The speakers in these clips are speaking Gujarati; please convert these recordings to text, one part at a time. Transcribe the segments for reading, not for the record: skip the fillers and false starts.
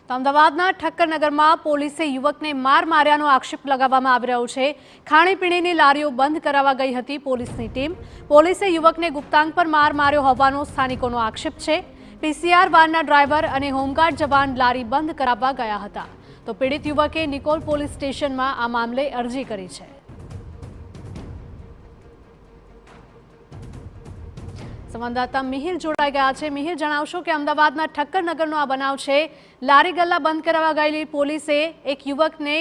તો અમદાવાદના ઠક્કરનગરમાં પોલીસે યુવકને માર માર્યાનો આક્ષેપ લગાવવામાં આવી રહ્યો છે। ખાણીપીણીની લારીઓ બંધ કરાવવા ગઈ હતી પોલીસની ટીમ। પોલીસે યુવકને ગુપ્તાંગ પર માર માર્યો હોવાનો સ્થાનિકોનો આક્ષેપ છે। પીસીઆર વાનના ડ્રાઈવર અને હોમગાર્ડ જવાન લારી બંધ કરાવવા ગયા હતા। તો પીડિત યુવકે નિકોલ પોલીસ સ્ટેશનમાં આ મામલે અરજી કરી છે। સંવાદદાતા મિહિર જોડાઈ ગયા છે। મિહિર, જણાવશો કે અમદાવાદના ઠક્કરનગરનો આ બનાવ છે। લારી ગલ્લા બંધ કરાવવા ગયેલી પોલીસે એક યુવકને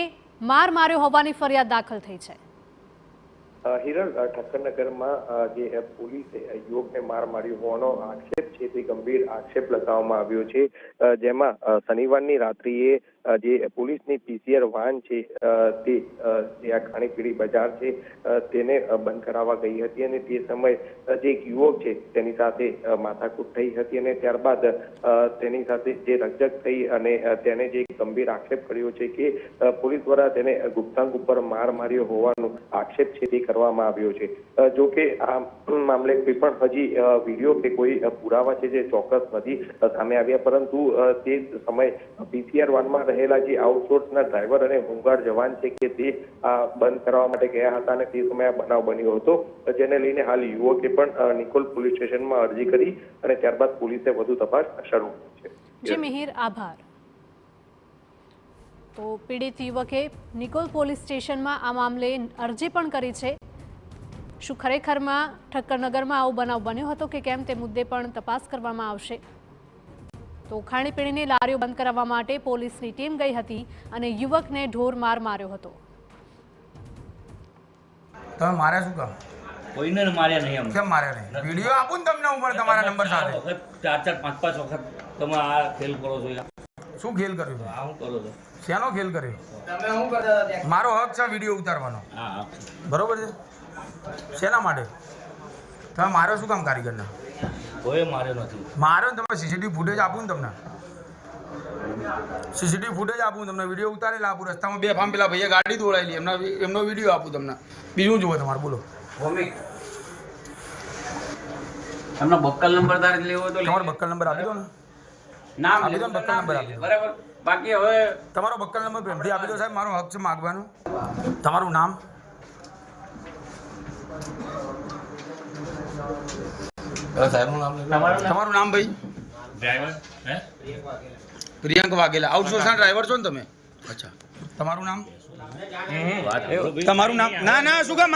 માર માર્યો હોવાની ફરિયાદ દાખલ થઈ છે। હિરણ, ઠક્કરનગરમાં જે પોલીસે યુવકને માર માર્યો હોવાનો આક્ષેપ છે તે ગંભીર આક્ષેપ લગાવવામાં આવ્યો છે। જેમાં શનિવારની રાત્રિએ જે પોલીસની પીસીઆર વાન છે તે જે આ ખાણીપીણી બજાર છે તેને બંધ કરાવવા ગઈ હતી અને તે સમયે જે એક યુવક છે તેની સાથે માથાકૂટ થઈ હતી અને ત્યારબાદ તેની સાથે જે રકઝક થઈ અને તેને જે ગંભીર આક્ષેપ કર્યો છે કે પોલીસ દ્વારા તેને ગુપ્તાંગ ઉપર માર માર્યો હોવાનો આક્ષેપ છે તે કરવામાં આવ્યો છે। જો કે આ મામલે કોઈ પણ હજી વિડીયો કે કોઈ પુરાવા છે જે ચોક્કસ નથી સામે આવ્યા, પરંતુ તે સમયે પીસીઆર વાનમાં રહેલા જે આઉટસોર્સના ડ્રાઈવર અને હોમગાર્ડ જવાન છે કે તે બંધ કરવા માટે ગયા હતા અને તે સમયે આ બનાવ બન્યો હતો, જેને લઈને હાલ યુવકે પણ નિકોલ પોલીસ સ્ટેશનમાં અરજી કરી અને ત્યારબાદ પોલીસે વધુ તપાસ શરૂ કરી છે। જી મિહિર, આભાર। તો પીડિત યુવકે નિકોલ પોલીસ સ્ટેશનમાં આ મામલે અરજી પણ કરી છે। શું ખરેખરમાં ઠક્કરનગરમાં આવો બનાવ બન્યો હતો કે કેમ તે મુદ્દે પણ તપાસ કરવામાં આવશે। તો ખાણીપીણીની લારીઓ બંધ કરાવવા માટે પોલીસની ટીમ ગઈ હતી અને યુવકને ઢોર માર માર્યો હતો। તમે માર્યા શું કામ? કોઈને માર્યા નહીં અમે। કેમ માર્યા નહીં? વિડિયો આપું ને તમને ઉપર તમારા નંબર સાથે। 4-4 5-5 વખત તમે આ ખેલ કરો છો યાર। શું ખેલ કર્યું છે? આ હું કરો છો? શેનો ખેલ કર્યો? તમે શું કરતા હતા? મારો હક છે વિડિયો ઉતારવાનો। હા, બરોબર છે। શેના માટે તમે માર્યો શું કામ કારીગરને? કોઈ માર્યો નથી। માર્યો ને તમે સીસીટીવી ફૂટેજ આપું ને તમને, સીસીટીવી ફૂટેજ આપું તમને, વિડીયો ઉતારેલા આપું, રસ્તામાં બે ફામ પેલા ભાઈએ ગાડી દોડાયેલી એમનો વિડીયો આપું તમને। બીજું જુઓ તમારે, બોલો। એમનો બક્કલ નંબર તારે લેવો તો તમારો બક્કલ નંબર આપી દો ને, નામ આપી દો ને, બક્કલ નંબર આપી દો બરાબર। બાકી હવે તમારો બક્કલ નંબર પ્રેમથી આપી દો સાહેબ, મારો હક છે માગવાનો। તમારું નામ? તમારું નામ ભાઈ? ડ્રાઈવર હે પ્રિયંક વાઘેલા, આઉટસોર્સના ડ્રાઈવર છો ને તમે? અચ્છા, તમારું નામ? તમારું નામ? ના ના, શું કામ?